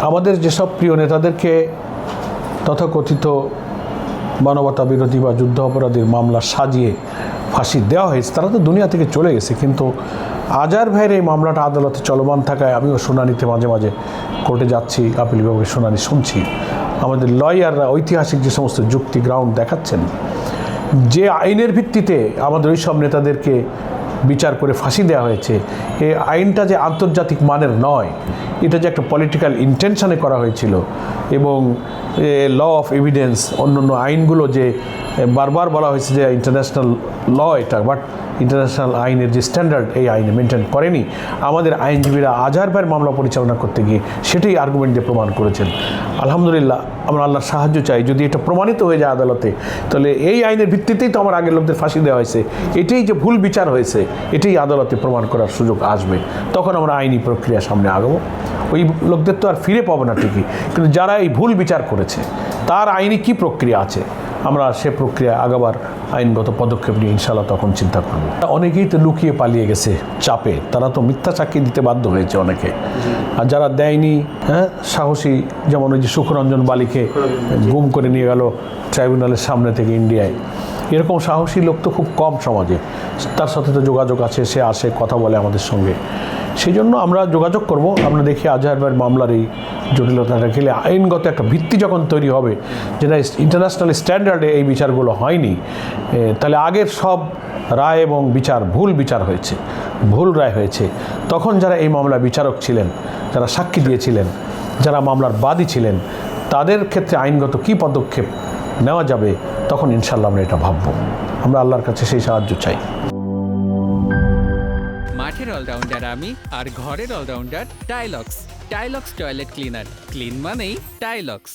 আমাদের যেসব প্রিয় নেতাদেরকে তথাকথিত মানবতা বিরোধী বা যুদ্ধ অপরাধীর মামলা সাজিয়ে ফাঁসি দেওয়া হয়েছে, তারা তো দুনিয়া থেকে চলে গেছে, কিন্তু আজহার ভাইয়ের এই মামলাটা আদালতে চলমান থাকায় আমিও শুনানিতে মাঝে মাঝে কোর্টে যাচ্ছি, আপিল বিভাগের শুনানি শুনছি। আমাদের লয়াররা ঐতিহাসিক যে সমস্ত যুক্তি গ্রাউন্ড দেখাচ্ছেন, যে আইনের ভিত্তিতে আমাদের ওই সব নেতাদেরকে বিচার করে ফাঁসি দেওয়া হয়েছে, এই আইনটা যে আন্তর্জাতিক মানের নয়, এটা যে একটা পলিটিক্যাল ইন্টেনশনে করা হয়েছিল, এবং ল অফ এভিডেন্স অন্যান্য আইনগুলো যে বারবার বলা হয়েছে যে ইন্টারন্যাশনাল ল এটা, বাট ইন্টারন্যাশনাল আইনের যে স্ট্যান্ডার্ড এই আইনে মেনটেন করেনি। আমাদের আইনজীবীরা আজহার ভাইয়ের মামলা পরিচালনা করতে গিয়ে সেটাই আর্গুমেন্ট দিয়ে প্রমাণ করেছেন। আলহামদুলিল্লাহ, আমরা আল্লাহর সাহায্য চাই, যদি এটা প্রমাণিত হয়ে যায় আদালতে, তাহলে এই আইনের ভিত্তিতেই তো আমার আগের লোকদের ফাঁসি দেওয়া হয়েছে, এটাই যে ভুল বিচার হয়েছে এটাই আদালতে প্রমাণ করার সুযোগ আসবে, তখন আমরা আইনি প্রক্রিয়া সামনে আগাবো। ওই লোকদের তো আর ফিরে পাবো না ঠিকই, কিন্তু যারা এই ভুল বিচার করেছে তার আইনি কি প্রক্রিয়া আছে, আমরা সে প্রক্রিয়া আগাবার আইনগত পদক্ষেপ নিয়ে ইনশাআল্লাহ তখন চিন্তা করব। অনেকেই তো লুকিয়ে পালিয়ে গেছে চাপে, তারা তো মিথ্যা সাক্ষী দিতে বাধ্য হয়েছে অনেকে, আর যারা দেয়নি, সাহসী, যেমন ওই যে সুখরঞ্জন বালিকে গুম করে নিয়ে গেল ট্রাইব্যুনালের সামনে থেকে ইন্ডিয়ায়, এরকম সাহসী লোক তো খুব কম সমাজে, তার সাথে তো যোগাযোগ আছে, সে আসে কথা বলে আমাদের সঙ্গে, সেই জন্য আমরা যোগাযোগ করব। আমরা দেখি আজহার ভাইয়ের মামলার এই জটিলতাটা গেলে আইনগত একটা ভিত্তি যখন তৈরি হবে, যেটা ইন্টারন্যাশনাল স্ট্যান্ডার্ডে এই বিচারগুলো হয়নি, তাহলে আগের সব রায় এবং বিচার ভুল বিচার হয়েছে, ভুল রায় হয়েছে, তখন যারা এই মামলার বিচারক ছিলেন, যারা সাক্ষী দিয়েছিলেন, যারা মামলার বাদী ছিলেন, তাদের ক্ষেত্রে আইনগত কী পদক্ষেপ নেওয়া যাবে, তখন ইনশাল্লাহ আমরা এটা ভাববো। আমরা আল্লাহর কাছে সেই সাহায্য চাই। মাঠের অলরাউন্ডার আমি, আর ঘরের allrounder Tylox. Tylox toilet cleaner, clean মানেই টাইলক্স।